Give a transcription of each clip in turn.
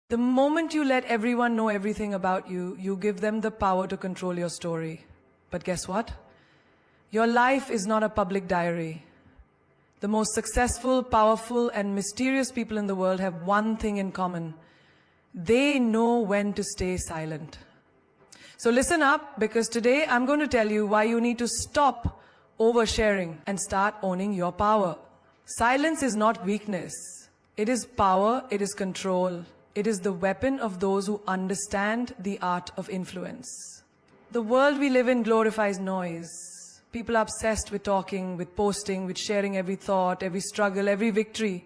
The moment you let everyone know everything about you, you give them the power to control your story. But guess what? Your life is not a public diary. The most successful, powerful, and mysterious people in the world have one thing in common. They know when to stay silent. So listen up, because today I'm going to tell you why you need to stop oversharing and start owning your power. Silence is not weakness. It is power, it is control. It is the weapon of those who understand the art of influence. The world we live in glorifies noise. People are obsessed with talking, with posting, with sharing every thought, every struggle, every victory.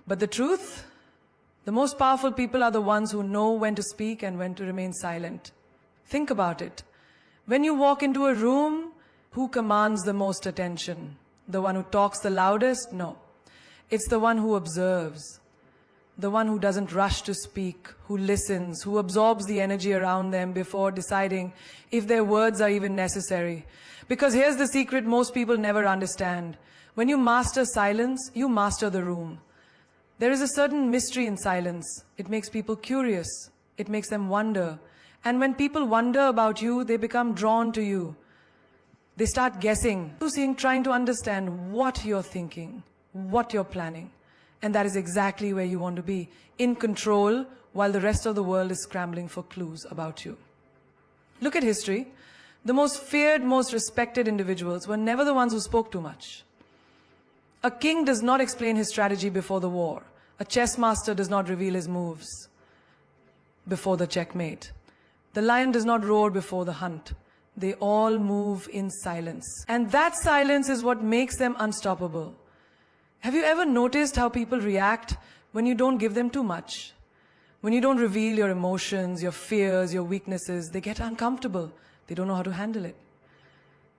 But the truth? The most powerful people are the ones who know when to speak and when to remain silent. Think about it. When you walk into a room, who commands the most attention? The one who talks the loudest? No. It's the one who observes. The one who doesn't rush to speak, who listens, who absorbs the energy around them before deciding if their words are even necessary. Because here's the secret most people never understand. When you master silence, you master the room. There is a certain mystery in silence. It makes people curious. It makes them wonder. And when people wonder about you, they become drawn to you. They start guessing, trying to understand what you're thinking, what you're planning. And that is exactly where you want to be, in control, while the rest of the world is scrambling for clues about you. Look at history. The most feared, most respected individuals were never the ones who spoke too much. A king does not explain his strategy before the war. A chess master does not reveal his moves before the checkmate. The lion does not roar before the hunt. They all move in silence. And that silence is what makes them unstoppable. Have you ever noticed how people react when you don't give them too much? When you don't reveal your emotions, your fears, your weaknesses, they get uncomfortable. They don't know how to handle it.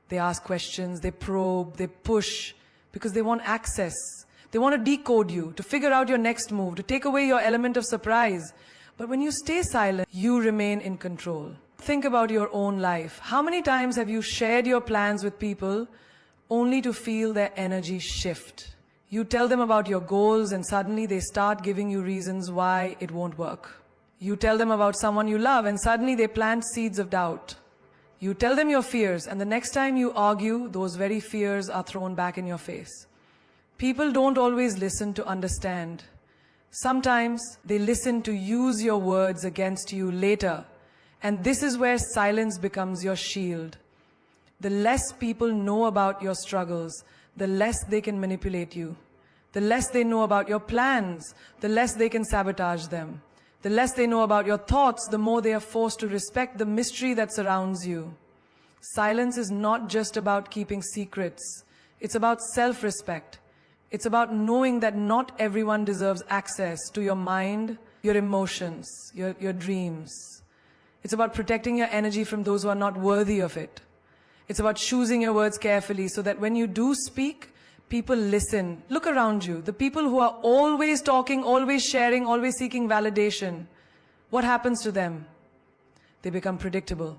They ask questions, they probe, they push, because they want access. They want to decode you, to figure out your next move, to take away your element of surprise. But when you stay silent, you remain in control. Think about your own life. How many times have you shared your plans with people only to feel their energy shift? You tell them about your goals and suddenly they start giving you reasons why it won't work. You tell them about someone you love and suddenly they plant seeds of doubt. You tell them your fears and the next time you argue, those very fears are thrown back in your face. People don't always listen to understand. Sometimes they listen to use your words against you later. And this is where silence becomes your shield. The less people know about your struggles, the less they can manipulate you. The less they know about your plans, the less they can sabotage them. The less they know about your thoughts, the more they are forced to respect the mystery that surrounds you. Silence is not just about keeping secrets. It's about self-respect. It's about knowing that not everyone deserves access to your mind, your emotions, your dreams. It's about protecting your energy from those who are not worthy of it. It's about choosing your words carefully so that when you do speak, people listen. Look around you. The people who are always talking, always sharing, always seeking validation, what happens to them? They become predictable.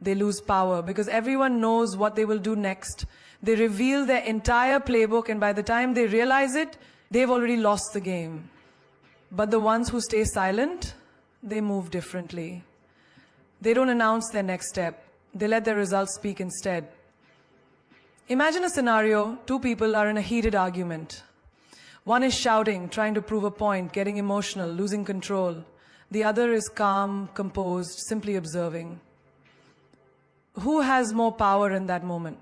They lose power because everyone knows what they will do next. They reveal their entire playbook and by the time they realize it, they've already lost the game. But the ones who stay silent, they move differently. They don't announce their next step. They let their results speak instead. Imagine a scenario, two people are in a heated argument. One is shouting, trying to prove a point, getting emotional, losing control. The other is calm, composed, simply observing. Who has more power in that moment?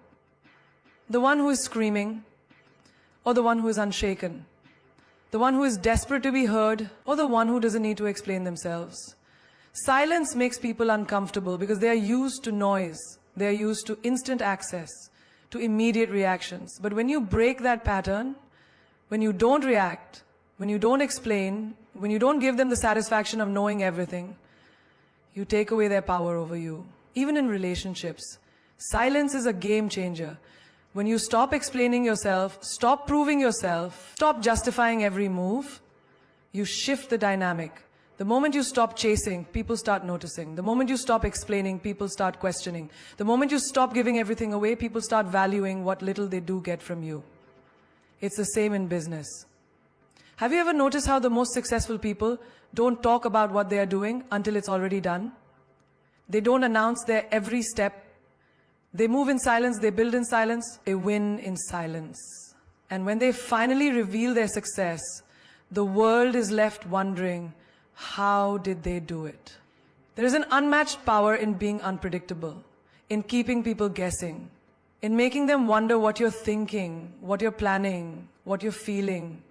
The one who is screaming or the one who is unshaken? The one who is desperate to be heard or the one who doesn't need to explain themselves? Silence makes people uncomfortable because they are used to noise. They are used to instant access, to immediate reactions. But when you break that pattern, when you don't react, when you don't explain, when you don't give them the satisfaction of knowing everything, you take away their power over you. Even in relationships, silence is a game changer. When you stop explaining yourself, stop proving yourself, stop justifying every move, you shift the dynamic. The moment you stop chasing, people start noticing. The moment you stop explaining, people start questioning. The moment you stop giving everything away, people start valuing what little they do get from you. It's the same in business. Have you ever noticed how the most successful people don't talk about what they are doing until it's already done. They don't announce their every step. They move in silence, they build in silence, they win in silence. And when they finally reveal their success, the world is left wondering, how did they do it? There is an unmatched power in being unpredictable, in keeping people guessing, in making them wonder what you're thinking, what you're planning, what you're feeling.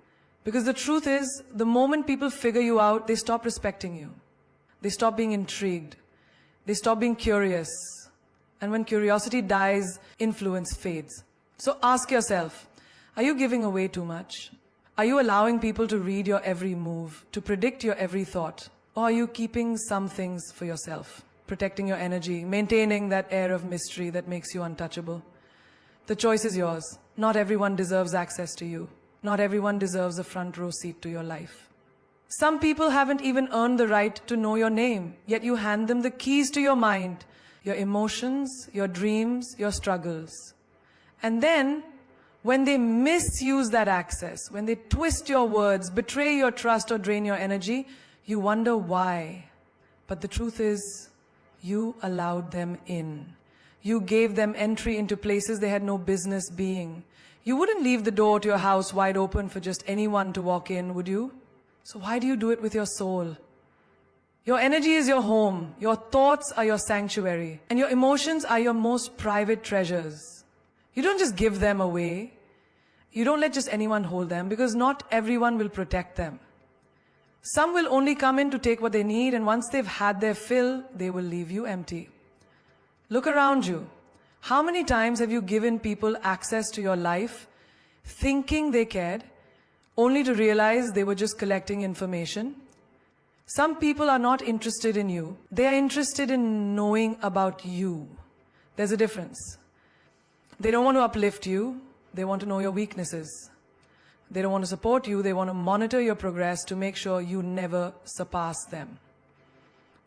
Because the truth is, the moment people figure you out, they stop respecting you. They stop being intrigued. They stop being curious. And when curiosity dies, influence fades. So ask yourself, are you giving away too much? Are you allowing people to read your every move, to predict your every thought? Or are you keeping some things for yourself, protecting your energy, maintaining that air of mystery that makes you untouchable? The choice is yours. Not everyone deserves access to you. Not everyone deserves a front row seat to your life. Some people haven't even earned the right to know your name, yet you hand them the keys to your mind, your emotions, your dreams, your struggles. And then, when they misuse that access, when they twist your words, betray your trust or drain your energy, you wonder why. But the truth is, you allowed them in. You gave them entry into places they had no business being. You wouldn't leave the door to your house wide open for just anyone to walk in, would you? So why do you do it with your soul? Your energy is your home. Your thoughts are your sanctuary. And your emotions are your most private treasures. You don't just give them away. You don't let just anyone hold them, because not everyone will protect them. Some will only come in to take what they need, and once they've had their fill, they will leave you empty. Look around you. How many times have you given people access to your life, thinking they cared, only to realize they were just collecting information? Some people are not interested in you. They are interested in knowing about you. There's a difference. They don't want to uplift you. They want to know your weaknesses. They don't want to support you. They want to monitor your progress to make sure you never surpass them.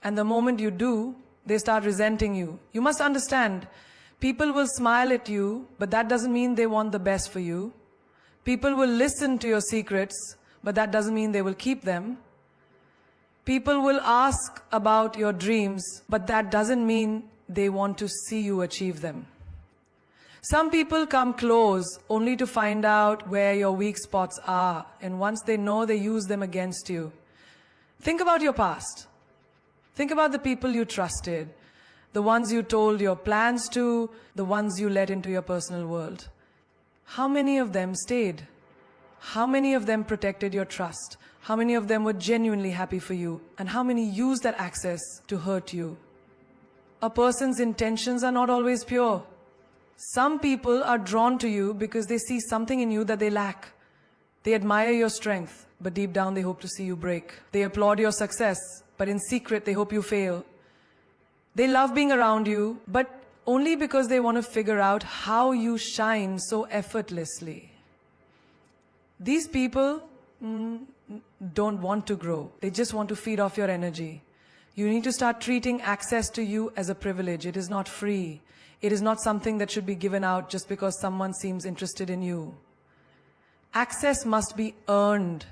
And the moment you do, they start resenting you. You must understand, people will smile at you, but that doesn't mean they want the best for you. People will listen to your secrets, but that doesn't mean they will keep them. People will ask about your dreams, but that doesn't mean they want to see you achieve them. Some people come close only to find out where your weak spots are, and once they know, they use them against you. Think about your past. Think about the people you trusted, the ones you told your plans to, the ones you let into your personal world. How many of them stayed? How many of them protected your trust? How many of them were genuinely happy for you? And how many used that access to hurt you? A person's intentions are not always pure. Some people are drawn to you because they see something in you that they lack. They admire your strength, but deep down they hope to see you break. They applaud your success, but in secret they hope you fail. They love being around you, but only because they want to figure out how you shine so effortlessly. These people don't want to grow. They just want to feed off your energy. You need to start treating access to you as a privilege. It is not free. It is not something that should be given out just because someone seems interested in you. Access must be earned.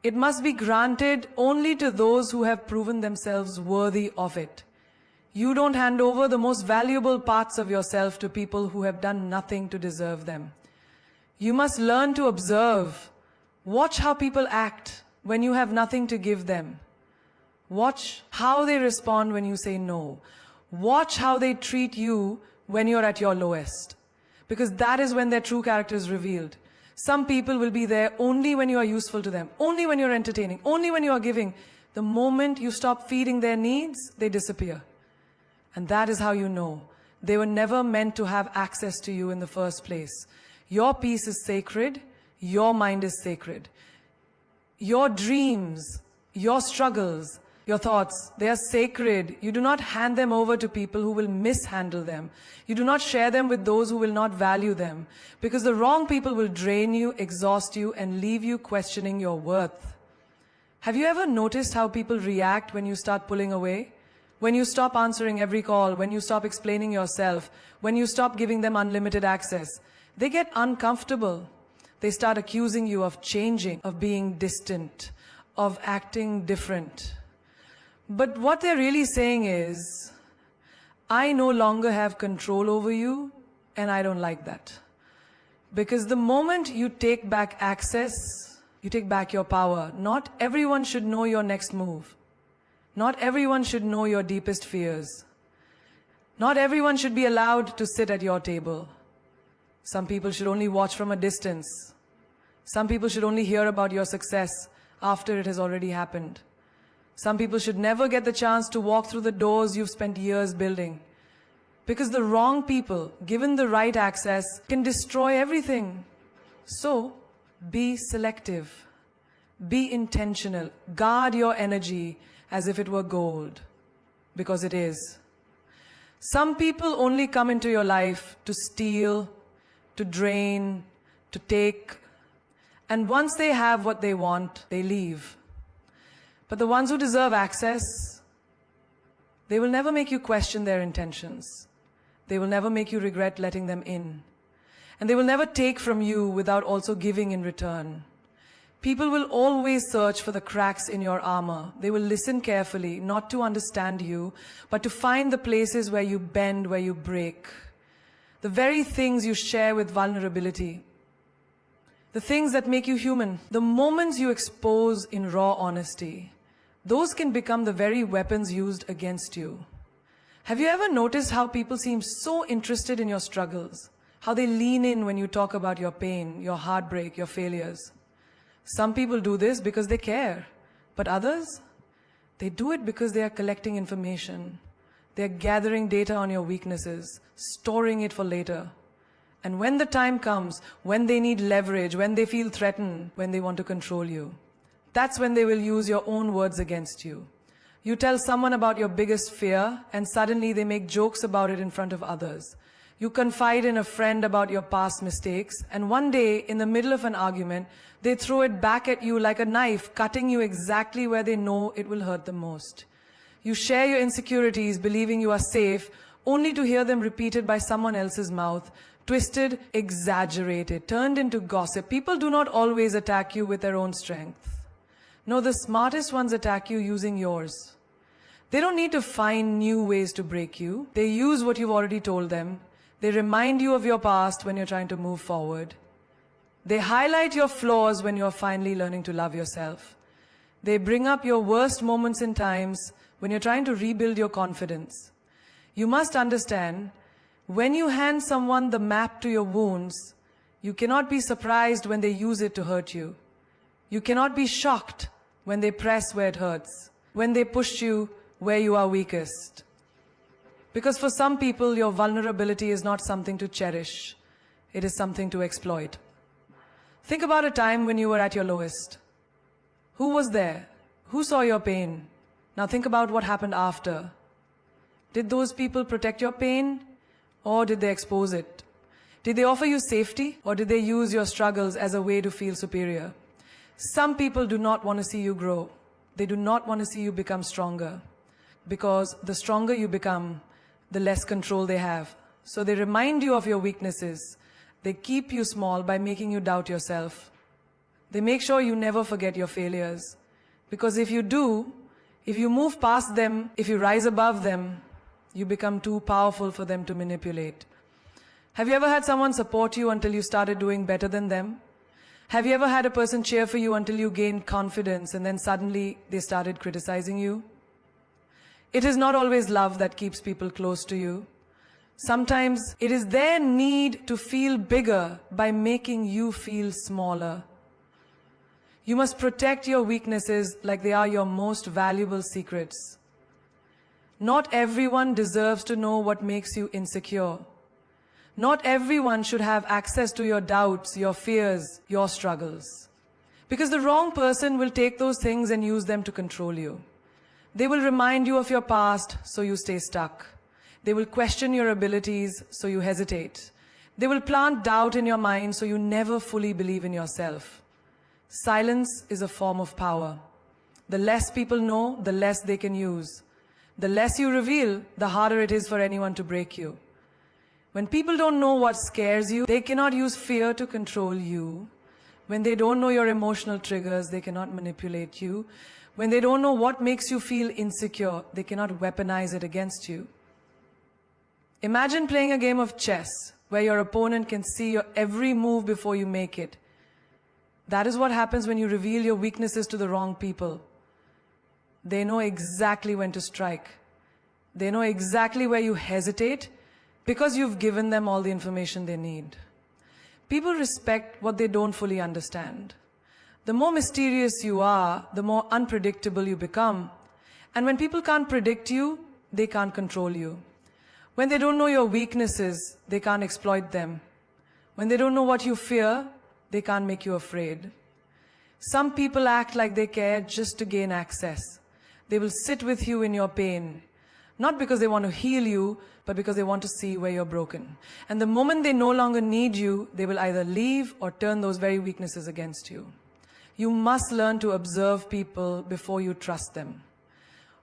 It must be granted only to those who have proven themselves worthy of it. You don't hand over the most valuable parts of yourself to people who have done nothing to deserve them. You must learn to observe. Watch how people act when you have nothing to give them. Watch how they respond when you say no. Watch how they treat you when you're at your lowest. Because that is when their true character is revealed. Some people will be there only when you are useful to them, only when you're entertaining, only when you are giving. The moment you stop feeding their needs, they disappear. And that is how you know. They were never meant to have access to you in the first place. Your peace is sacred. Your mind is sacred. Your dreams, your struggles, your thoughts, they are sacred. You do not hand them over to people who will mishandle them. You do not share them with those who will not value them. Because the wrong people will drain you, exhaust you, and leave you questioning your worth. Have you ever noticed how people react when you start pulling away? When you stop answering every call, when you stop explaining yourself, when you stop giving them unlimited access, they get uncomfortable. They start accusing you of changing, of being distant, of acting different. But what they're really saying is, I no longer have control over you, and I don't like that. Because the moment you take back access, you take back your power. Not everyone should know your next move. Not everyone should know your deepest fears. Not everyone should be allowed to sit at your table. Some people should only watch from a distance. Some people should only hear about your success after it has already happened. Some people should never get the chance to walk through the doors you've spent years building. Because the wrong people, given the right access, can destroy everything. So, be selective. Be intentional. Guard your energy as if it were gold. Because it is. Some people only come into your life to steal, to drain, to take. And once they have what they want, they leave. But the ones who deserve access, they will never make you question their intentions. They will never make you regret letting them in. And they will never take from you without also giving in return. People will always search for the cracks in your armor. They will listen carefully, not to understand you, but to find the places where you bend, where you break. The very things you share with vulnerability. The things that make you human. The moments you expose in raw honesty. Those can become the very weapons used against you. Have you ever noticed how people seem so interested in your struggles? How they lean in when you talk about your pain, your heartbreak, your failures? Some people do this because they care. But others? They do it because they are collecting information. They are gathering data on your weaknesses, storing it for later. And when the time comes, when they need leverage, when they feel threatened, when they want to control you, that's when they will use your own words against you. You tell someone about your biggest fear, and suddenly they make jokes about it in front of others. You confide in a friend about your past mistakes, and one day, in the middle of an argument, they throw it back at you like a knife, cutting you exactly where they know it will hurt the most. You share your insecurities, believing you are safe, only to hear them repeated by someone else's mouth, twisted, exaggerated, turned into gossip. People do not always attack you with their own strength. No, the smartest ones attack you using yours. They don't need to find new ways to break you. They use what you've already told them. They remind you of your past when you're trying to move forward. They highlight your flaws when you're finally learning to love yourself. They bring up your worst moments in times when you're trying to rebuild your confidence. You must understand, when you hand someone the map to your wounds, you cannot be surprised when they use it to hurt you. You cannot be shocked when they press where it hurts, when they push you where you are weakest. Because for some people, your vulnerability is not something to cherish. It is something to exploit. Think about a time when you were at your lowest. Who was there? Who saw your pain? Now think about what happened after. Did those people protect your pain, or did they expose it? Did they offer you safety, or did they use your struggles as a way to feel superior? Some people do not want to see you grow. They do not want to see you become stronger. Because the stronger you become, the less control they have. So they remind you of your weaknesses. They keep you small by making you doubt yourself. They make sure you never forget your failures. Because if you do, if you move past them, if you rise above them, you become too powerful for them to manipulate. Have you ever had someone support you until you started doing better than them? Have you ever had a person cheer for you until you gained confidence and then suddenly they started criticizing you? It is not always love that keeps people close to you. Sometimes it is their need to feel bigger by making you feel smaller. You must protect your weaknesses like they are your most valuable secrets. Not everyone deserves to know what makes you insecure. Not everyone should have access to your doubts, your fears, your struggles. Because the wrong person will take those things and use them to control you. They will remind you of your past, so you stay stuck. They will question your abilities, so you hesitate. They will plant doubt in your mind, so you never fully believe in yourself. Silence is a form of power. The less people know, the less they can use. The less you reveal, the harder it is for anyone to break you. When people don't know what scares you, they cannot use fear to control you. When they don't know your emotional triggers, they cannot manipulate you. When they don't know what makes you feel insecure, they cannot weaponize it against you. Imagine playing a game of chess where your opponent can see your every move before you make it. That is what happens when you reveal your weaknesses to the wrong people. They know exactly when to strike. They know exactly where you hesitate because you've given them all the information they need. People respect what they don't fully understand. The more mysterious you are, the more unpredictable you become. And when people can't predict you, they can't control you. When they don't know your weaknesses, they can't exploit them. When they don't know what you fear, they can't make you afraid. Some people act like they care just to gain access. They will sit with you in your pain, not because they want to heal you, but because they want to see where you're broken. And the moment they no longer need you, they will either leave or turn those very weaknesses against you. You must learn to observe people before you trust them.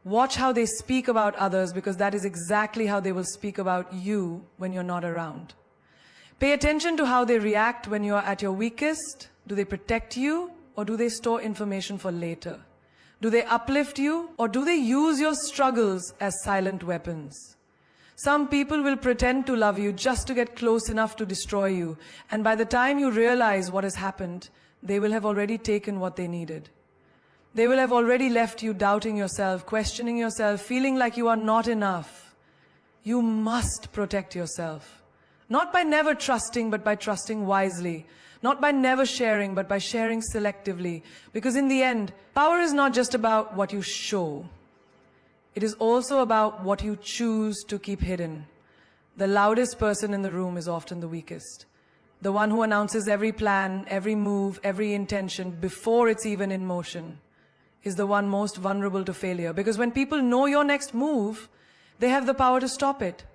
Watch how they speak about others, because that is exactly how they will speak about you when you're not around. Pay attention to how they react when you're at your weakest. Do they protect you, or do they store information for later? Do they uplift you, or do they use your struggles as silent weapons? Some people will pretend to love you just to get close enough to destroy you. And by the time you realize what has happened, they will have already taken what they needed. They will have already left you doubting yourself, questioning yourself, feeling like you are not enough. You must protect yourself. Not by never trusting, but by trusting wisely. Not by never sharing, but by sharing selectively. Because in the end, power is not just about what you show. It is also about what you choose to keep hidden. The loudest person in the room is often the weakest. The one who announces every plan, every move, every intention before it's even in motion is the one most vulnerable to failure. Because when people know your next move, they have the power to stop it.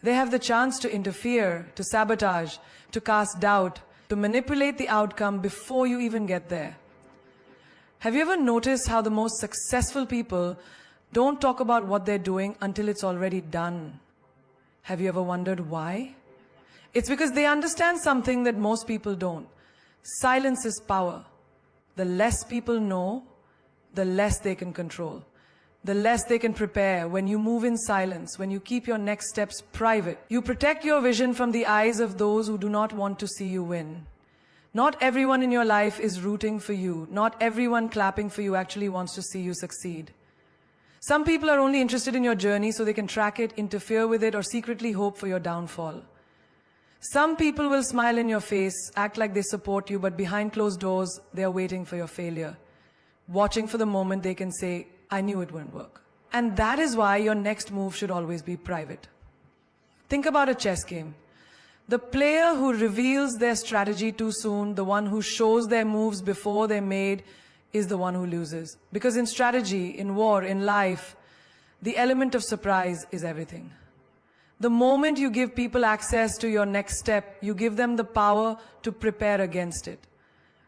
They have the chance to interfere, to sabotage, to cast doubt, to manipulate the outcome before you even get there. Have you ever noticed how the most successful people don't talk about what they're doing until it's already done? Have you ever wondered why? It's because they understand something that most people don't. Silence is power. The less people know, the less they can control. The less they can prepare. When you move in silence, when you keep your next steps private, you protect your vision from the eyes of those who do not want to see you win. Not everyone in your life is rooting for you. Not everyone clapping for you actually wants to see you succeed. Some people are only interested in your journey so they can track it, interfere with it, or secretly hope for your downfall. Some people will smile in your face, act like they support you, but behind closed doors, they are waiting for your failure, watching for the moment they can say, I knew it wouldn't work. And that is why your next move should always be private. Think about a chess game. The player who reveals their strategy too soon, the one who shows their moves before they're made, is the one who loses. Because in strategy, in war, in life, the element of surprise is everything. The moment you give people access to your next step, you give them the power to prepare against it.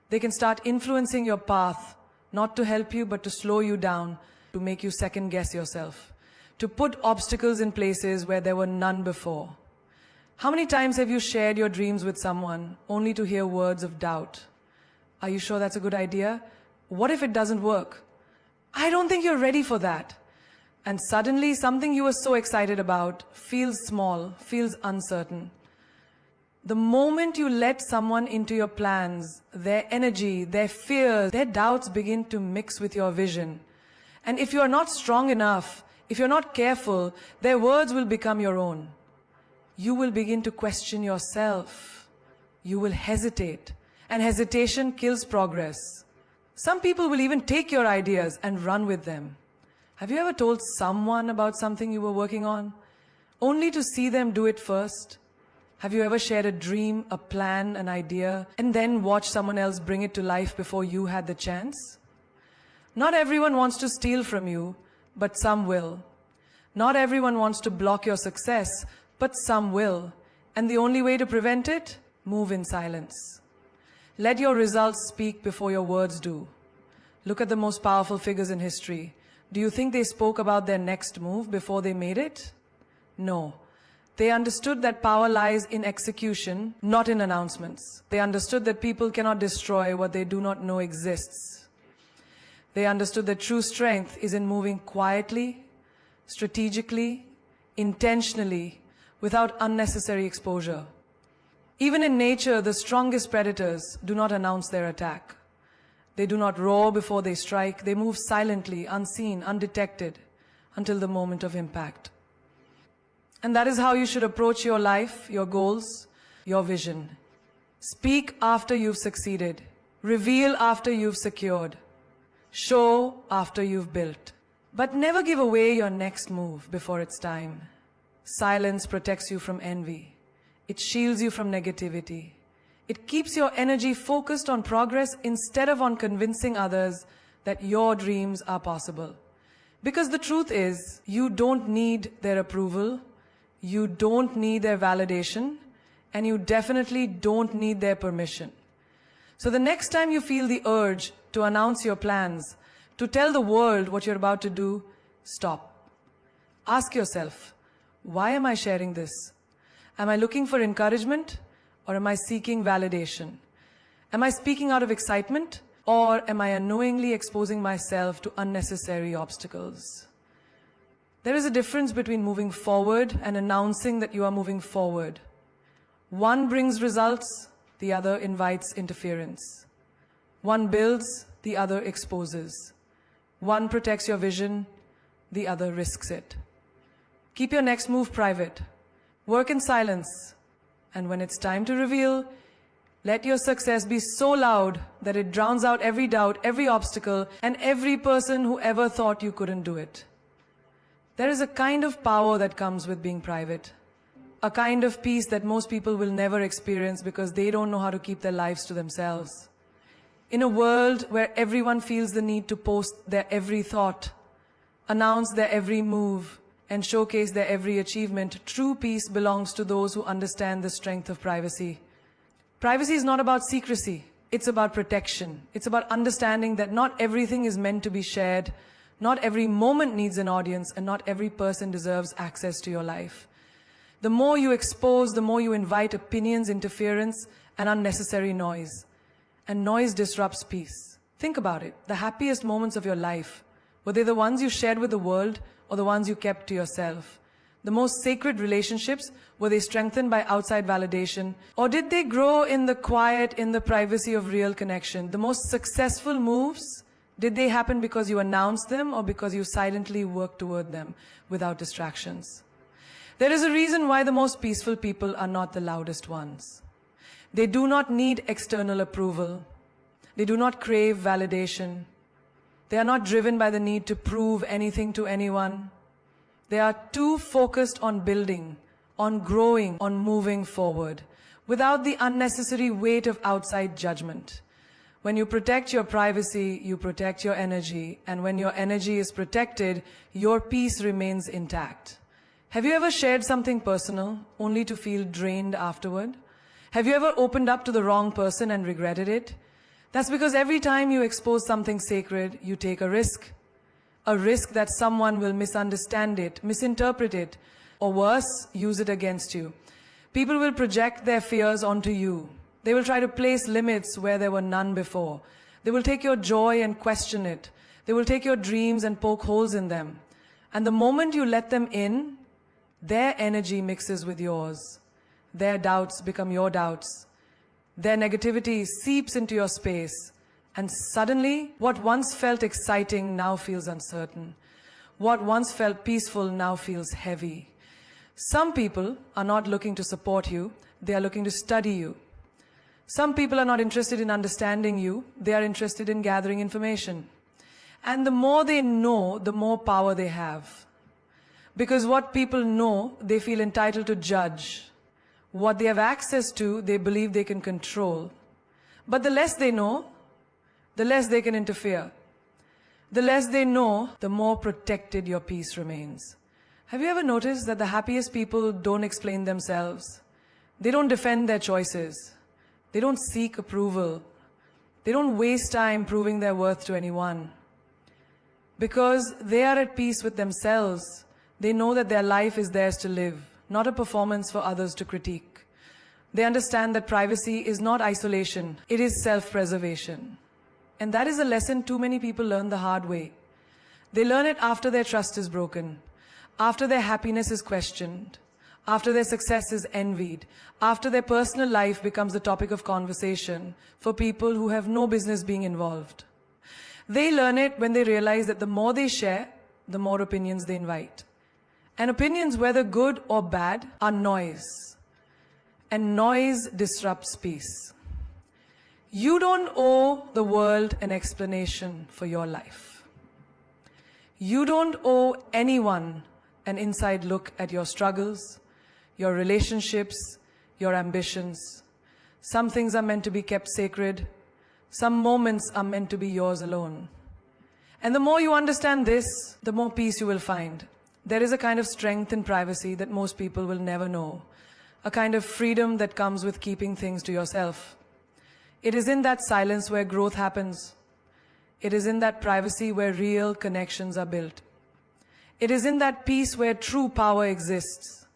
They can start influencing your path, not to help you, but to slow you down, to make you second guess yourself, to put obstacles in places where there were none before. How many times have you shared your dreams with someone only to hear words of doubt? Are you sure that's a good idea? What if it doesn't work? I don't think you're ready for that. And suddenly something you were so excited about feels small, feels uncertain. The moment you let someone into your plans, their energy, their fears, their doubts begin to mix with your vision. And if you're not strong enough, if you're not careful, their words will become your own. You will begin to question yourself. You will hesitate. And hesitation kills progress. Some people will even take your ideas and run with them. Have you ever told someone about something you were working on, only to see them do it first? Have you ever shared a dream, a plan, an idea, and then watched someone else bring it to life before you had the chance? Not everyone wants to steal from you, but some will. Not everyone wants to block your success, but some will. And the only way to prevent it? Move in silence. Let your results speak before your words do. Look at the most powerful figures in history. Do you think they spoke about their next move before they made it? No. They understood that power lies in execution, not in announcements. They understood that people cannot destroy what they do not know exists. They understood that true strength is in moving quietly, strategically, intentionally, without unnecessary exposure. Even in nature, the strongest predators do not announce their attack. They do not roar before they strike. They move silently, unseen, undetected, until the moment of impact. And that is how you should approach your life, your goals, your vision. Speak after you've succeeded. Reveal after you've secured. Show after you've built. But never give away your next move before it's time. Silence protects you from envy. It shields you from negativity. It keeps your energy focused on progress instead of on convincing others that your dreams are possible. Because the truth is, you don't need their approval, you don't need their validation, and you definitely don't need their permission. So the next time you feel the urge to announce your plans, to tell the world what you're about to do, stop. Ask yourself, why am I sharing this? Am I looking for encouragement, or am I seeking validation? Am I speaking out of excitement, or am I unknowingly exposing myself to unnecessary obstacles? There is a difference between moving forward and announcing that you are moving forward. One brings results, the other invites interference. One builds, the other exposes. One protects your vision, the other risks it. Keep your next move private. Work in silence, and when it's time to reveal, let your success be so loud that it drowns out every doubt, every obstacle, and every person who ever thought you couldn't do it. There is a kind of power that comes with being private, a kind of peace that most people will never experience because they don't know how to keep their lives to themselves. In a world where everyone feels the need to post their every thought, announce their every move, and showcase their every achievement, true peace belongs to those who understand the strength of privacy. Privacy is not about secrecy. It's about protection. It's about understanding that not everything is meant to be shared, not every moment needs an audience, and not every person deserves access to your life. The more you expose, the more you invite opinions, interference, and unnecessary noise. And noise disrupts peace. Think about it. The happiest moments of your life, were they the ones you shared with the world, or the ones you kept to yourself? The most sacred relationships, were they strengthened by outside validation? Or did they grow in the quiet, in the privacy of real connection? The most successful moves, did they happen because you announced them or because you silently worked toward them without distractions? There is a reason why the most peaceful people are not the loudest ones. They do not need external approval. They do not crave validation. They are not driven by the need to prove anything to anyone. They are too focused on building, on growing, on moving forward, without the unnecessary weight of outside judgment. When you protect your privacy, you protect your energy, and when your energy is protected, your peace remains intact. Have you ever shared something personal, only to feel drained afterward? Have you ever opened up to the wrong person and regretted it? That's because every time you expose something sacred, you take a risk that someone will misunderstand it, misinterpret it, or worse, use it against you. People will project their fears onto you. They will try to place limits where there were none before. They will take your joy and question it. They will take your dreams and poke holes in them. And the moment you let them in, their energy mixes with yours. Their doubts become your doubts. Their negativity seeps into your space, and suddenly, what once felt exciting now feels uncertain. What once felt peaceful now feels heavy. Some people are not looking to support you, they are looking to study you. Some people are not interested in understanding you, they are interested in gathering information. And the more they know, the more power they have. Because what people know, they feel entitled to judge. What they have access to, they believe they can control. But the less they know, the less they can interfere. The less they know, the more protected your peace remains. Have you ever noticed that the happiest people don't explain themselves? They don't defend their choices. They don't seek approval. They don't waste time proving their worth to anyone. Because they are at peace with themselves, they know that their life is theirs to live. not a performance for others to critique. They understand that privacy is not isolation, it is self-preservation. And that is a lesson too many people learn the hard way. They learn it after their trust is broken, after their happiness is questioned, after their success is envied, after their personal life becomes the topic of conversation for people who have no business being involved. They learn it when they realize that the more they share, the more opinions they invite. And opinions, whether good or bad, are noise. And noise disrupts peace. You don't owe the world an explanation for your life. You don't owe anyone an inside look at your struggles, your relationships, your ambitions. Some things are meant to be kept sacred. Some moments are meant to be yours alone. And the more you understand this, the more peace you will find. There is a kind of strength in privacy that most people will never know. A kind of freedom that comes with keeping things to yourself. It is in that silence where growth happens. It is in that privacy where real connections are built. It is in that peace where true power exists.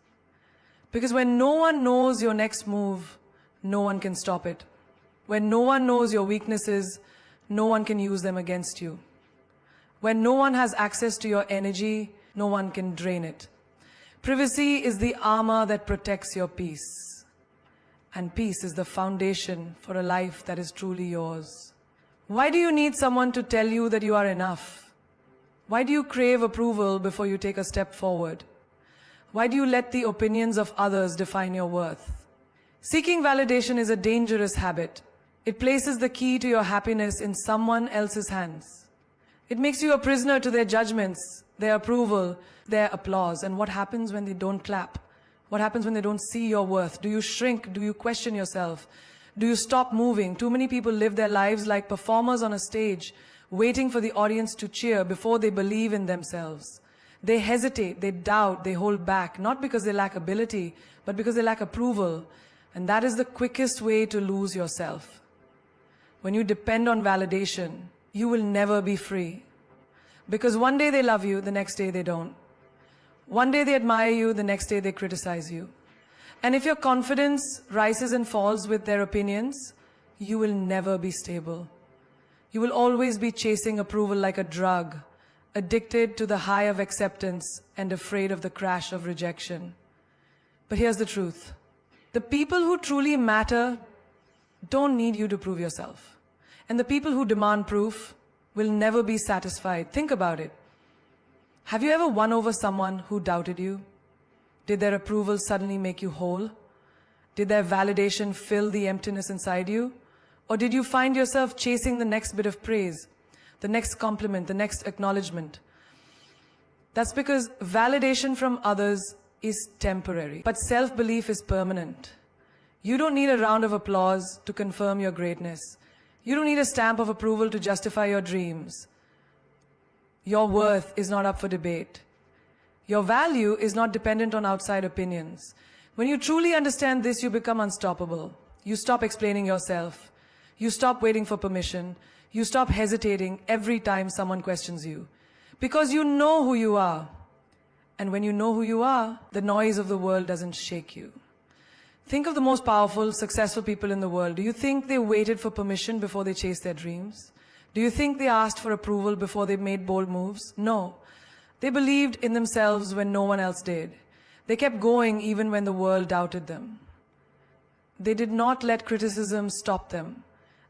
Because when no one knows your next move, no one can stop it. When no one knows your weaknesses, no one can use them against you. When no one has access to your energy, no one can drain it. Privacy is the armor that protects your peace. And peace is the foundation for a life that is truly yours. Why do you need someone to tell you that you are enough? Why do you crave approval before you take a step forward? Why do you let the opinions of others define your worth? Seeking validation is a dangerous habit. It places the key to your happiness in someone else's hands. It makes you a prisoner to their judgments, their approval, their applause. And what happens when they don't clap? What happens when they don't see your worth? Do you shrink? Do you question yourself? Do you stop moving? Too many people live their lives like performers on a stage, waiting for the audience to cheer before they believe in themselves. They hesitate, they doubt, they hold back, not because they lack ability, but because they lack approval. And that is the quickest way to lose yourself. When you depend on validation, you will never be free. Because one day they love you, the next day they don't. One day they admire you, the next day they criticize you. And if your confidence rises and falls with their opinions, you will never be stable. You will always be chasing approval like a drug, addicted to the high of acceptance and afraid of the crash of rejection. But here's the truth. The people who truly matter don't need you to prove yourself. And the people who demand proof will never be satisfied. Think about it. Have you ever won over someone who doubted you? Did their approval suddenly make you whole? Did their validation fill the emptiness inside you? Or did you find yourself chasing the next bit of praise, the next compliment, the next acknowledgement? That's because validation from others is temporary, but self-belief is permanent. You don't need a round of applause to confirm your greatness. You don't need a stamp of approval to justify your dreams. Your worth is not up for debate. Your value is not dependent on outside opinions. When you truly understand this, you become unstoppable. You stop explaining yourself. You stop waiting for permission. You stop hesitating every time someone questions you. Because you know who you are. And when you know who you are, the noise of the world doesn't shake you. Think of the most powerful, successful people in the world. Do you think they waited for permission before they chased their dreams? Do you think they asked for approval before they made bold moves? No. They believed in themselves when no one else did. They kept going even when the world doubted them. They did not let criticism stop them.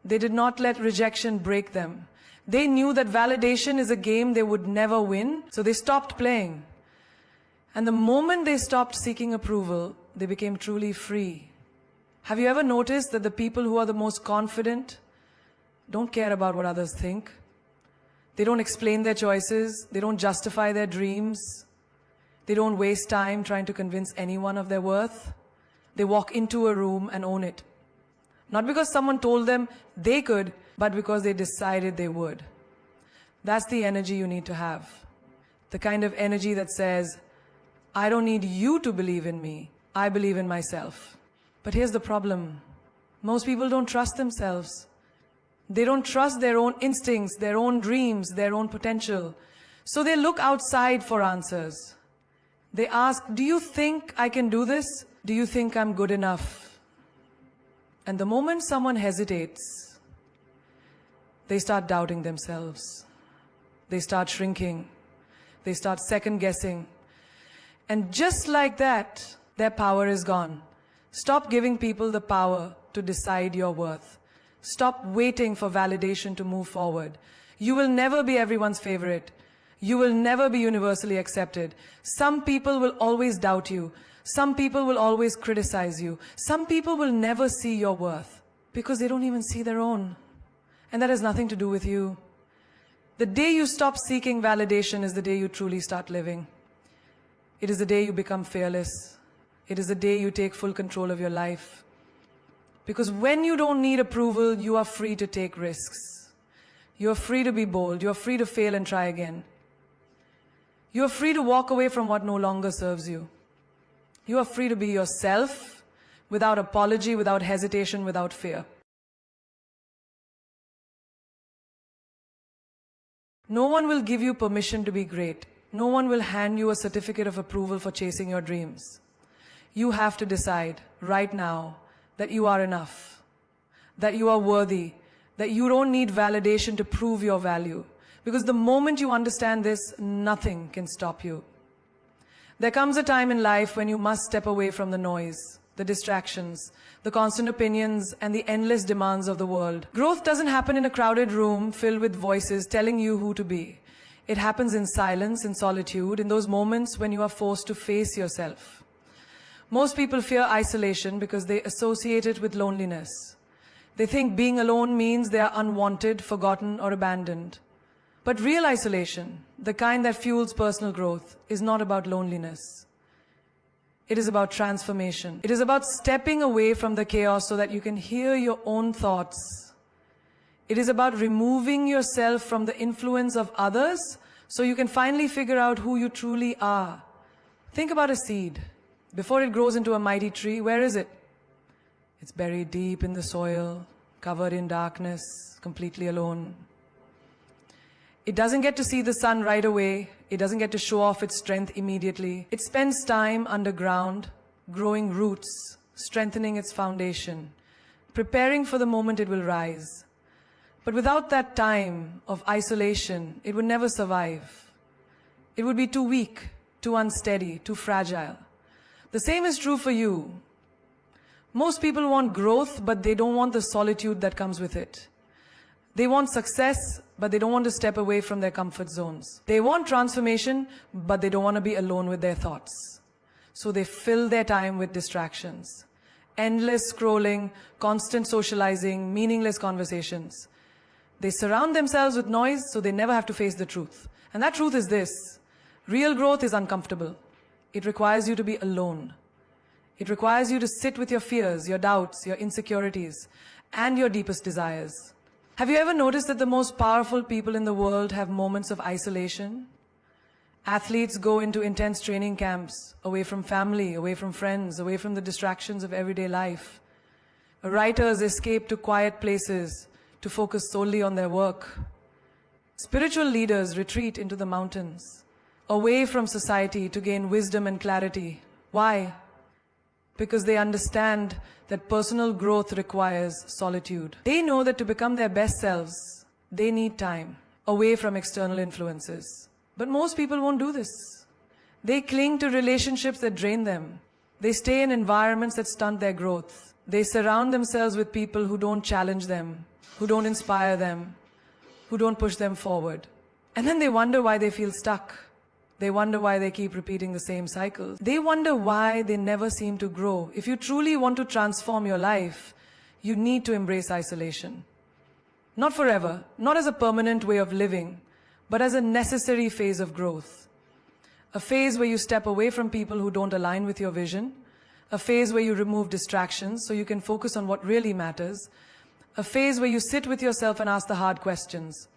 They did not let rejection break them. They knew that validation is a game they would never win, so they stopped playing. And the moment they stopped seeking approval, they became truly free. Have you ever noticed that the people who are the most confident don't care about what others think? They don't explain their choices. They don't justify their dreams. They don't waste time trying to convince anyone of their worth. They walk into a room and own it. Not because someone told them they could, but because they decided they would. That's the energy you need to have. The kind of energy that says, I don't need you to believe in me. I believe in myself. But here's the problem. Most people don't trust themselves. They don't trust their own instincts, their own dreams, their own potential. So they look outside for answers. They ask, do you think I can do this? Do you think I'm good enough? And the moment someone hesitates, they start doubting themselves. They start shrinking. They start second guessing. And just like that, their power is gone. Stop giving people the power to decide your worth. Stop waiting for validation to move forward. You will never be everyone's favorite. You will never be universally accepted. Some people will always doubt you. Some people will always criticize you. Some people will never see your worth because they don't even see their own. And that has nothing to do with you. The day you stop seeking validation is the day you truly start living. It is the day you become fearless. It is the day you take full control of your life. Because when you don't need approval, you are free to take risks. You are free to be bold. You are free to fail and try again. You are free to walk away from what no longer serves you. You are free to be yourself without apology, without hesitation, without fear. No one will give you permission to be great. No one will hand you a certificate of approval for chasing your dreams. You have to decide right now that you are enough, that you are worthy, that you don't need validation to prove your value. Because the moment you understand this, nothing can stop you. There comes a time in life when you must step away from the noise, the distractions, the constant opinions, and the endless demands of the world. Growth doesn't happen in a crowded room filled with voices telling you who to be. It happens in silence, in solitude, in those moments when you are forced to face yourself. Most people fear isolation because they associate it with loneliness. They think being alone means they are unwanted, forgotten, or abandoned. But real isolation, the kind that fuels personal growth, is not about loneliness. It is about transformation. It is about stepping away from the chaos so that you can hear your own thoughts. It is about removing yourself from the influence of others so you can finally figure out who you truly are. Think about a seed. Before it grows into a mighty tree, where is it? It's buried deep in the soil, covered in darkness, completely alone. It doesn't get to see the sun right away. It doesn't get to show off its strength immediately. It spends time underground, growing roots, strengthening its foundation, preparing for the moment it will rise. But without that time of isolation, it would never survive. It would be too weak, too unsteady, too fragile. The same is true for you. Most people want growth, but they don't want the solitude that comes with it. They want success, but they don't want to step away from their comfort zones. They want transformation, but they don't want to be alone with their thoughts. So they fill their time with distractions. Endless scrolling, constant socializing, meaningless conversations. They surround themselves with noise so they never have to face the truth. And that truth is this: real growth is uncomfortable. It requires you to be alone. It requires you to sit with your fears, your doubts, your insecurities, and your deepest desires. Have you ever noticed that the most powerful people in the world have moments of isolation? Athletes go into intense training camps, away from family, away from friends, away from the distractions of everyday life. Writers escape to quiet places to focus solely on their work. Spiritual leaders retreat into the mountains, away from society to gain wisdom and clarity. Why? Because they understand that personal growth requires solitude. They know that to become their best selves, they need time away from external influences. But most people won't do this. They cling to relationships that drain them. They stay in environments that stunt their growth. They surround themselves with people who don't challenge them, who don't inspire them, who don't push them forward. And then they wonder why they feel stuck. They wonder why they keep repeating the same cycles. They wonder why they never seem to grow. If you truly want to transform your life, you need to embrace isolation. Not forever, not as a permanent way of living, but as a necessary phase of growth. A phase where you step away from people who don't align with your vision. A phase where you remove distractions so you can focus on what really matters. A phase where you sit with yourself and ask the hard questions.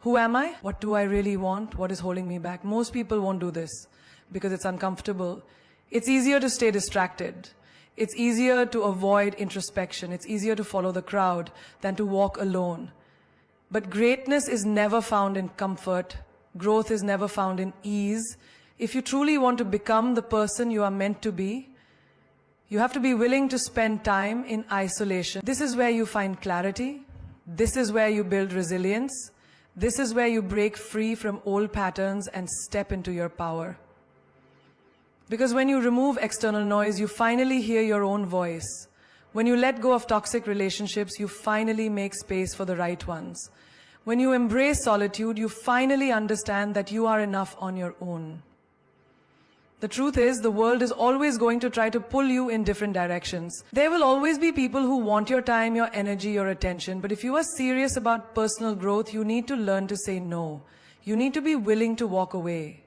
Who am I? What do I really want? What is holding me back? Most people won't do this because it's uncomfortable. It's easier to stay distracted. It's easier to avoid introspection. It's easier to follow the crowd than to walk alone. But greatness is never found in comfort. Growth is never found in ease. If you truly want to become the person you are meant to be, you have to be willing to spend time in isolation. This is where you find clarity. This is where you build resilience. This is where you break free from old patterns and step into your power. Because when you remove external noise, you finally hear your own voice. When you let go of toxic relationships, you finally make space for the right ones. When you embrace solitude, you finally understand that you are enough on your own. The truth is, the world is always going to try to pull you in different directions. There will always be people who want your time, your energy, your attention. But if you are serious about personal growth, you need to learn to say no. You need to be willing to walk away.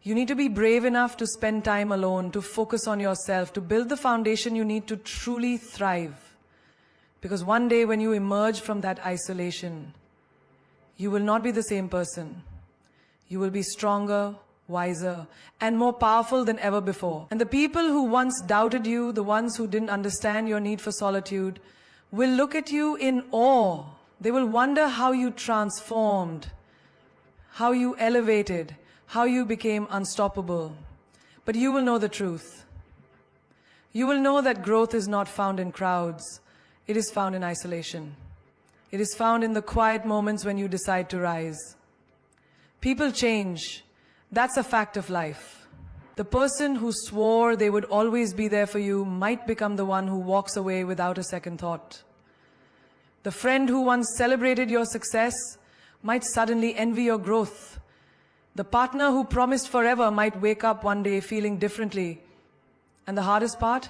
You need to be brave enough to spend time alone, to focus on yourself, to build the foundation you need to truly thrive. Because one day when you emerge from that isolation, you will not be the same person. You will be stronger, wiser, and more powerful than ever before. And the people who once doubted you, the ones who didn't understand your need for solitude, will look at you in awe. They will wonder how you transformed, how you elevated, how you became unstoppable. But you will know the truth. You will know that growth is not found in crowds. It is found in isolation. It is found in the quiet moments when you decide to rise. People change. That's a fact of life. The person who swore they would always be there for you might become the one who walks away without a second thought. The friend who once celebrated your success might suddenly envy your growth. The partner who promised forever might wake up one day feeling differently. And the hardest part,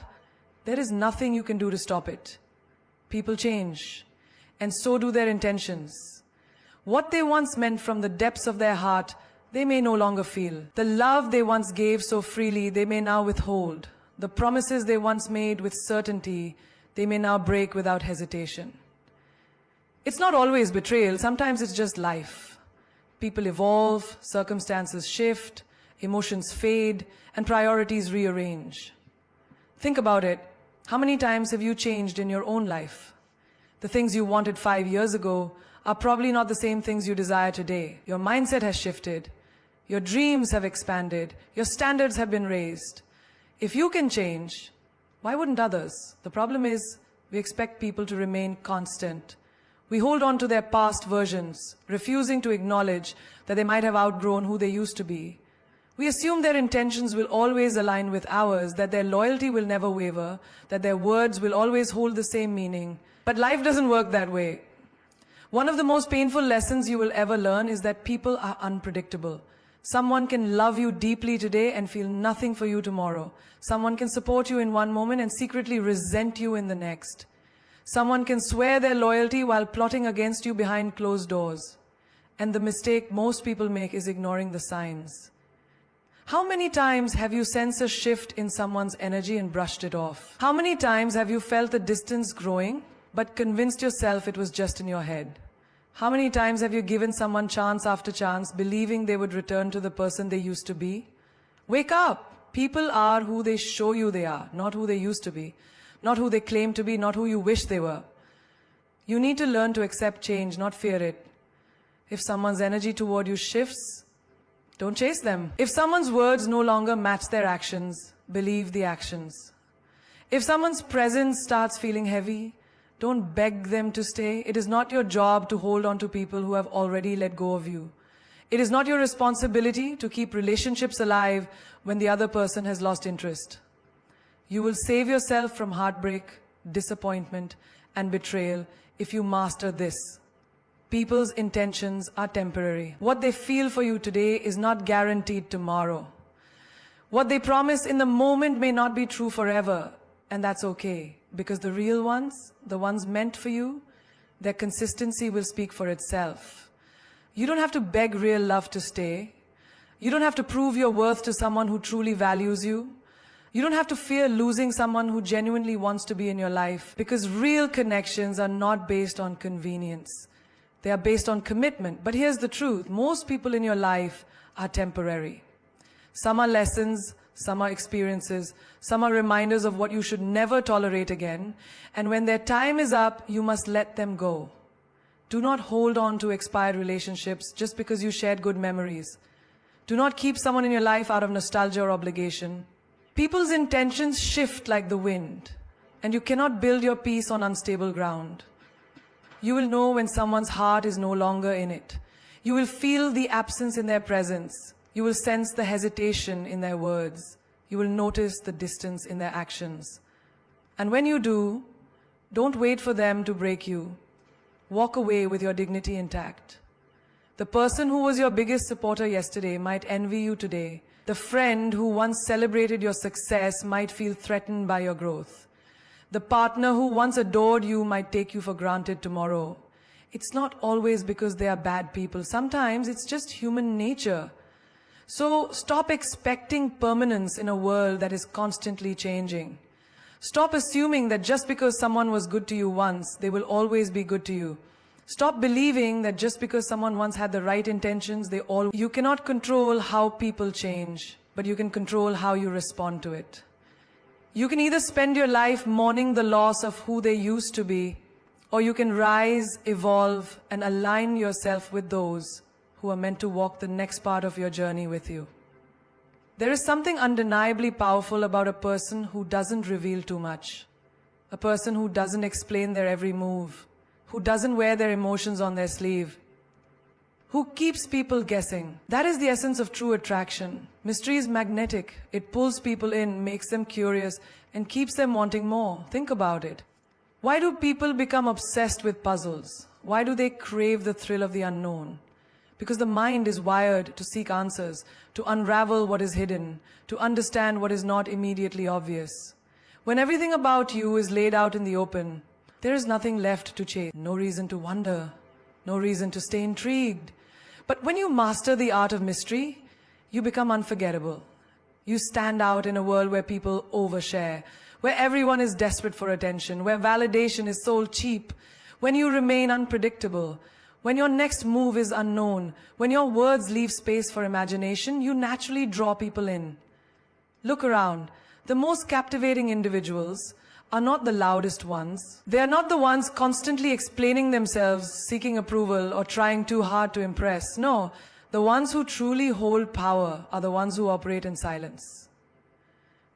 there is nothing you can do to stop it. People change, and so do their intentions. What they once meant from the depths of their heart, they may no longer feel. The love they once gave so freely, they may now withhold. The promises they once made with certainty, they may now break without hesitation. It's not always betrayal, sometimes it's just life. People evolve, circumstances shift, emotions fade, and priorities rearrange. Think about it. How many times have you changed in your own life? The things you wanted 5 years ago are probably not the same things you desire today. Your mindset has shifted. Your dreams have expanded. Your standards have been raised. If you can change, why wouldn't others? The problem is, we expect people to remain constant. We hold on to their past versions, refusing to acknowledge that they might have outgrown who they used to be. We assume their intentions will always align with ours, that their loyalty will never waver, that their words will always hold the same meaning. But life doesn't work that way. One of the most painful lessons you will ever learn is that people are unpredictable. Someone can love you deeply today and feel nothing for you tomorrow. Someone can support you in one moment and secretly resent you in the next. Someone can swear their loyalty while plotting against you behind closed doors. And the mistake most people make is ignoring the signs. How many times have you sensed a shift in someone's energy and brushed it off? How many times have you felt the distance growing, but convinced yourself it was just in your head? How many times have you given someone chance after chance, believing they would return to the person they used to be? Wake up! People are who they show you they are, not who they used to be. Not who they claim to be, not who you wish they were. You need to learn to accept change, not fear it. If someone's energy toward you shifts, don't chase them. If someone's words no longer match their actions, believe the actions. If someone's presence starts feeling heavy, don't beg them to stay. It is not your job to hold on to people who have already let go of you. It is not your responsibility to keep relationships alive when the other person has lost interest. You will save yourself from heartbreak, disappointment, and betrayal if you master this. People's intentions are temporary. What they feel for you today is not guaranteed tomorrow. What they promise in the moment may not be true forever, and that's okay. Because the real ones, the ones meant for you, their consistency will speak for itself. You don't have to beg real love to stay. You don't have to prove your worth to someone who truly values you. You don't have to fear losing someone who genuinely wants to be in your life, because real connections are not based on convenience. They are based on commitment. But here's the truth. Most people in your life are temporary. Some are lessons, some are experiences, some are reminders of what you should never tolerate again. And when their time is up, you must let them go. Do not hold on to expired relationships just because you shared good memories. Do not keep someone in your life out of nostalgia or obligation. People's intentions shift like the wind, and you cannot build your peace on unstable ground. You will know when someone's heart is no longer in it. You will feel the absence in their presence. You will sense the hesitation in their words. You will notice the distance in their actions. And when you do, don't wait for them to break you. Walk away with your dignity intact. The person who was your biggest supporter yesterday might envy you today. The friend who once celebrated your success might feel threatened by your growth. The partner who once adored you might take you for granted tomorrow. It's not always because they are bad people. Sometimes it's just human nature. So stop expecting permanence in a world that is constantly changing. Stop assuming that just because someone was good to you once, they will always be good to you. Stop believing that just because someone once had the right intentions, You cannot control how people change, but you can control how you respond to it. You can either spend your life mourning the loss of who they used to be, or you can rise, evolve, and align yourself with those who are meant to walk the next part of your journey with you. There is something undeniably powerful about a person who doesn't reveal too much, a person who doesn't explain their every move, who doesn't wear their emotions on their sleeve, who keeps people guessing. That is the essence of true attraction. Mystery is magnetic. It pulls people in, makes them curious, and keeps them wanting more. Think about it. Why do people become obsessed with puzzles? Why do they crave the thrill of the unknown? Because the mind is wired to seek answers, to unravel what is hidden, to understand what is not immediately obvious. When everything about you is laid out in the open, there is nothing left to chase, no reason to wonder, no reason to stay intrigued. But when you master the art of mystery, you become unforgettable. You stand out in a world where people overshare, where everyone is desperate for attention, where validation is sold cheap, when you remain unpredictable, when your next move is unknown, when your words leave space for imagination, you naturally draw people in. Look around. The most captivating individuals are not the loudest ones. They are not the ones constantly explaining themselves, seeking approval, or trying too hard to impress. No, the ones who truly hold power are the ones who operate in silence.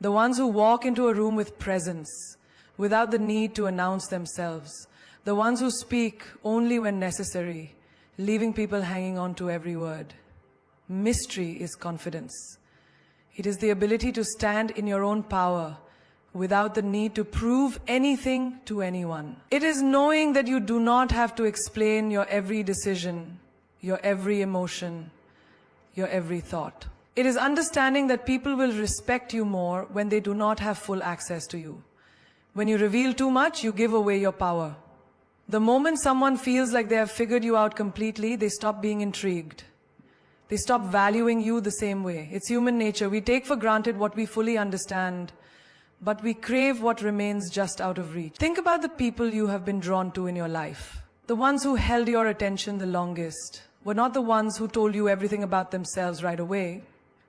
The ones who walk into a room with presence, without the need to announce themselves. The ones who speak only when necessary, leaving people hanging on to every word. Mystery is confidence. It is the ability to stand in your own power, without the need to prove anything to anyone. It is knowing that you do not have to explain your every decision, your every emotion, your every thought. It is understanding that people will respect you more when they do not have full access to you. When you reveal too much, you give away your power. The moment someone feels like they have figured you out completely, they stop being intrigued. They stop valuing you the same way. It's human nature. We take for granted what we fully understand, but we crave what remains just out of reach. Think about the people you have been drawn to in your life. The ones who held your attention the longest were not the ones who told you everything about themselves right away.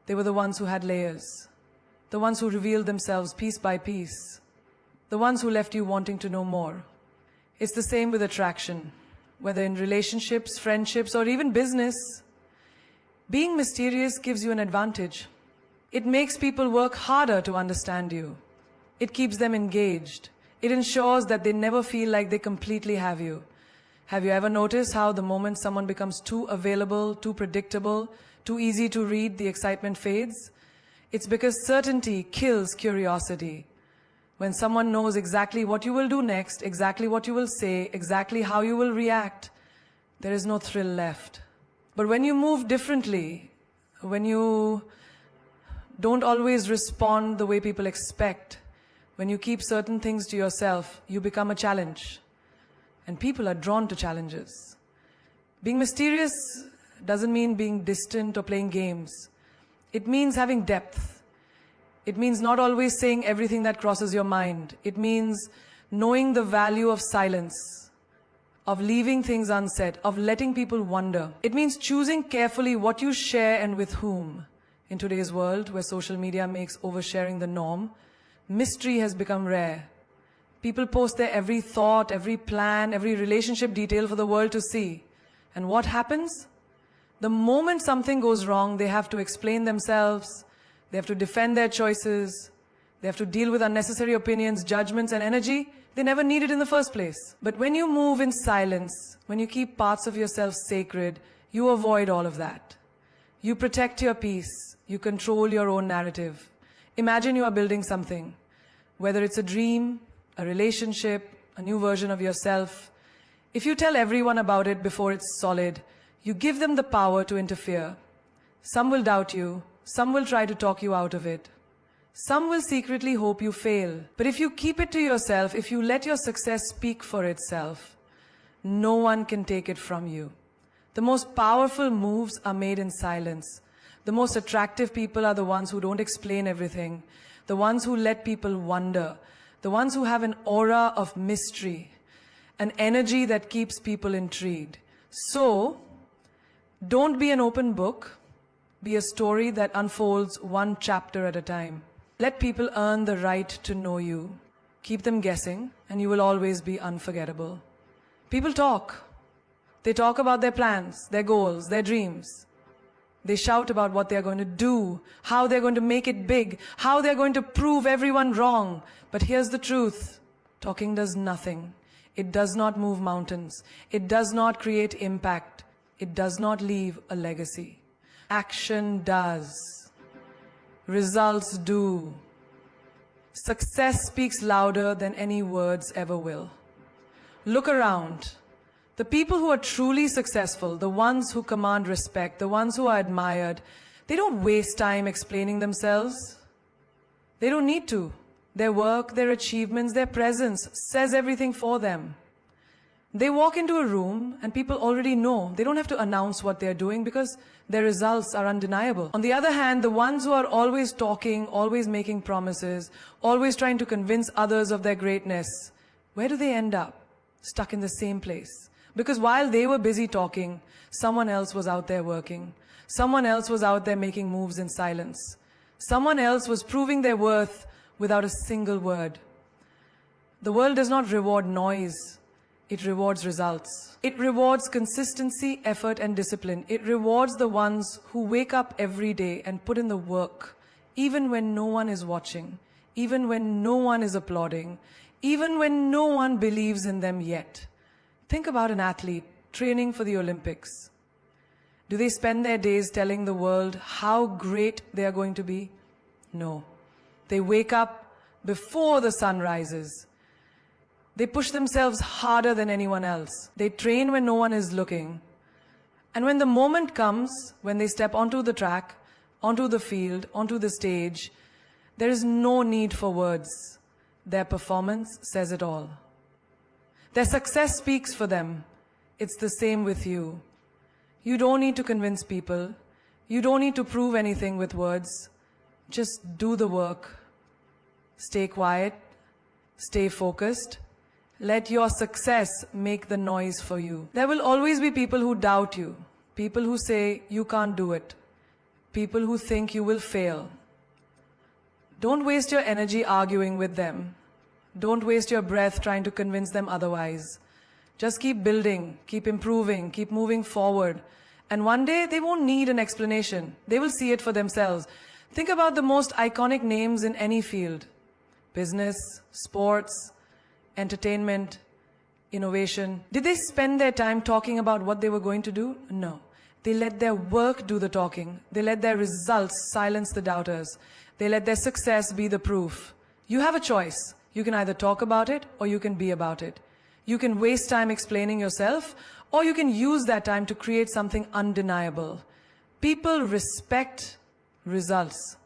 They were the ones who had layers. The ones who revealed themselves piece by piece. The ones who left you wanting to know more. It's the same with attraction. Whether in relationships, friendships, or even business, being mysterious gives you an advantage. It makes people work harder to understand you. It keeps them engaged. It ensures that they never feel like they completely have you. Have you ever noticed how the moment someone becomes too available, too predictable, too easy to read, the excitement fades? It's because certainty kills curiosity. When someone knows exactly what you will do next, exactly what you will say, exactly how you will react, there is no thrill left. But when you move differently, when you don't always respond the way people expect, when you keep certain things to yourself, you become a challenge. And people are drawn to challenges. Being mysterious doesn't mean being distant or playing games. It means having depth. It means not always saying everything that crosses your mind. It means knowing the value of silence, of leaving things unsaid, of letting people wonder. It means choosing carefully what you share and with whom. In today's world, where social media makes oversharing the norm, mystery has become rare. People post their every thought, every plan, every relationship detail for the world to see. And what happens? The moment something goes wrong, they have to explain themselves, they have to defend their choices, they have to deal with unnecessary opinions, judgments, and energy they never needed in the first place. But when you move in silence, when you keep parts of yourself sacred, you avoid all of that. You protect your peace. You control your own narrative. Imagine you are building something, whether it's a dream, a relationship, a new version of yourself. If you tell everyone about it before it's solid, you give them the power to interfere. Some will doubt you. Some will try to talk you out of it. Some will secretly hope you fail. But if you keep it to yourself, if you let your success speak for itself, no one can take it from you. The most powerful moves are made in silence. The most attractive people are the ones who don't explain everything, the ones who let people wonder, the ones who have an aura of mystery, an energy that keeps people intrigued. So, don't be an open book. Be a story that unfolds one chapter at a time. Let people earn the right to know you. Keep them guessing, and you will always be unforgettable. People talk. They talk about their plans, their goals, their dreams. They shout about what they're going to do, how they're going to make it big, how they're going to prove everyone wrong. But here's the truth. Talking does nothing. It does not move mountains. It does not create impact. It does not leave a legacy. Action does. Results do. Success speaks louder than any words ever will. Look around. The people who are truly successful, the ones who command respect, the ones who are admired, they don't waste time explaining themselves. They don't need to. Their work, their achievements, their presence says everything for them. They walk into a room and people already know. They don't have to announce what they're doing because their results are undeniable. On the other hand, the ones who are always talking, always making promises, always trying to convince others of their greatness, where do they end up? Stuck in the same place. Because while they were busy talking, someone else was out there working. Someone else was out there making moves in silence. Someone else was proving their worth without a single word. The world does not reward noise. It rewards results. It rewards consistency, effort, and discipline. It rewards the ones who wake up every day and put in the work, even when no one is watching, even when no one is applauding, even when no one believes in them yet. Think about an athlete training for the Olympics. Do they spend their days telling the world how great they are going to be? No. They wake up before the sun rises. They push themselves harder than anyone else. They train when no one is looking. And when the moment comes, when they step onto the track, onto the field, onto the stage, there is no need for words. Their performance says it all. Their success speaks for them. It's the same with you. You don't need to convince people. You don't need to prove anything with words. Just do the work. Stay quiet. Stay focused. Let your success make the noise for you. There will always be people who doubt you. People who say you can't do it. People who think you will fail. Don't waste your energy arguing with them. Don't waste your breath trying to convince them otherwise. Just keep building, keep improving, keep moving forward. And one day they won't need an explanation. They will see it for themselves. Think about the most iconic names in any field. Business, sports, entertainment, innovation. Did they spend their time talking about what they were going to do? No. They let their work do the talking. They let their results silence the doubters. They let their success be the proof. You have a choice. You can either talk about it or you can be about it. You can waste time explaining yourself or you can use that time to create something undeniable. People respect results.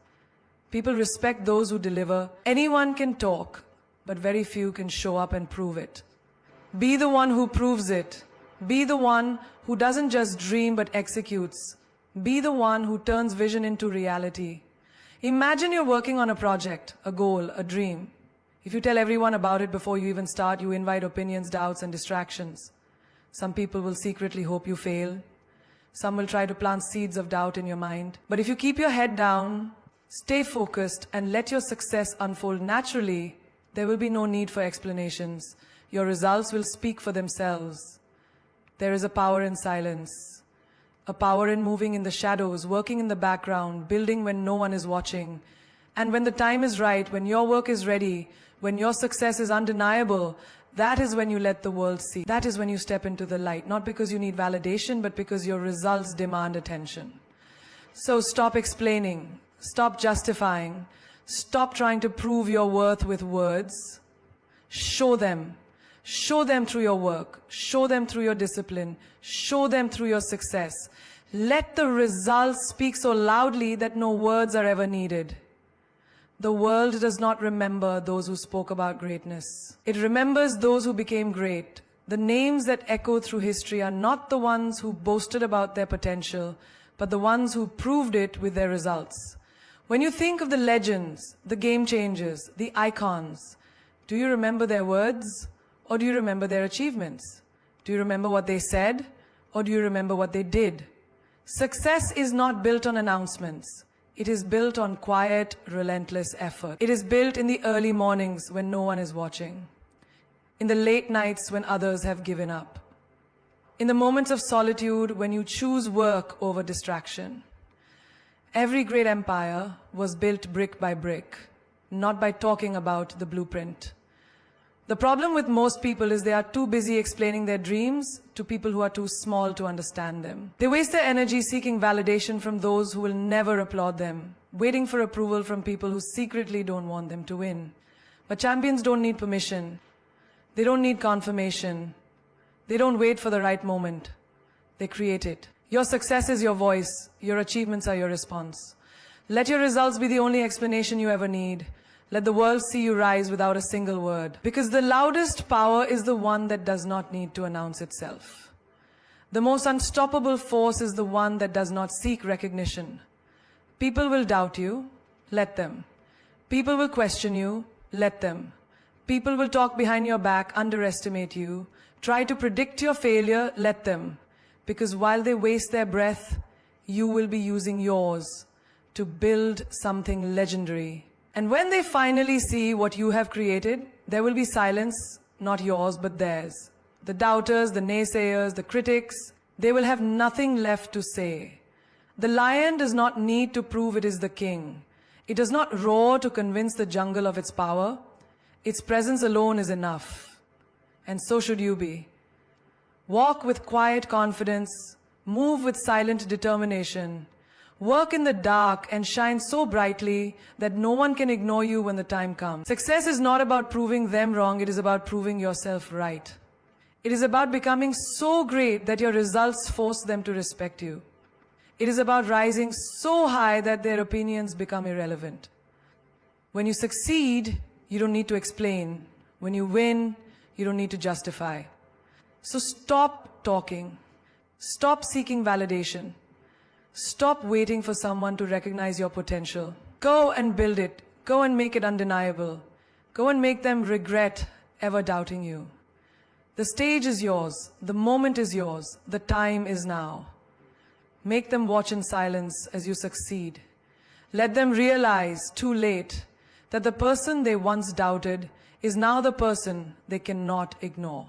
People respect those who deliver. Anyone can talk, but very few can show up and prove it. Be the one who proves it. Be the one who doesn't just dream but executes. Be the one who turns vision into reality. Imagine you're working on a project, a goal, a dream. If you tell everyone about it before you even start, you invite opinions, doubts, and distractions. Some people will secretly hope you fail. Some will try to plant seeds of doubt in your mind. But if you keep your head down, stay focused, and let your success unfold naturally, there will be no need for explanations. Your results will speak for themselves. There is a power in silence, a power in moving in the shadows, working in the background, building when no one is watching. And when the time is right, when your work is ready, when your success is undeniable, that is when you let the world see. That is when you step into the light, not because you need validation, but because your results demand attention. So stop explaining, stop justifying, stop trying to prove your worth with words. Show them. Show them through your work. Show them through your discipline. Show them through your success. Let the results speak so loudly that no words are ever needed. The world does not remember those who spoke about greatness. It remembers those who became great. The names that echo through history are not the ones who boasted about their potential, but the ones who proved it with their results. When you think of the legends, the game changers, the icons, do you remember their words or do you remember their achievements? Do you remember what they said or do you remember what they did? Success is not built on announcements. It is built on quiet, relentless effort. It is built in the early mornings when no one is watching, in the late nights when others have given up, in the moments of solitude when you choose work over distraction. Every great empire was built brick by brick, not by talking about the blueprint. The problem with most people is they are too busy explaining their dreams to people who are too small to understand them. They waste their energy seeking validation from those who will never applaud them, waiting for approval from people who secretly don't want them to win. But champions don't need permission. They don't need confirmation. They don't wait for the right moment. They create it. Your success is your voice. Your achievements are your response. Let your results be the only explanation you ever need. Let the world see you rise without a single word. Because the loudest power is the one that does not need to announce itself. The most unstoppable force is the one that does not seek recognition. People will doubt you. Let them. People will question you. Let them. People will talk behind your back, underestimate you, try to predict your failure. Let them. Because while they waste their breath, you will be using yours to build something legendary. And when they finally see what you have created, there will be silence, not yours, but theirs. The doubters, the naysayers, the critics, they will have nothing left to say. The lion does not need to prove it is the king. It does not roar to convince the jungle of its power. Its presence alone is enough. And so should you be. Walk with quiet confidence, move with silent determination, work in the dark and shine so brightly that no one can ignore you when the time comes. Success is not about proving them wrong, it is about proving yourself right. It is about becoming so great that your results force them to respect you. It is about rising so high that their opinions become irrelevant. When you succeed, you don't need to explain. When you win, you don't need to justify. So stop talking. Stop seeking validation. Stop waiting for someone to recognize your potential. Go and build it. Go and make it undeniable. Go and make them regret ever doubting you. The stage is yours. The moment is yours. The time is now. Make them watch in silence as you succeed. Let them realize, too late, that the person they once doubted is now the person they cannot ignore.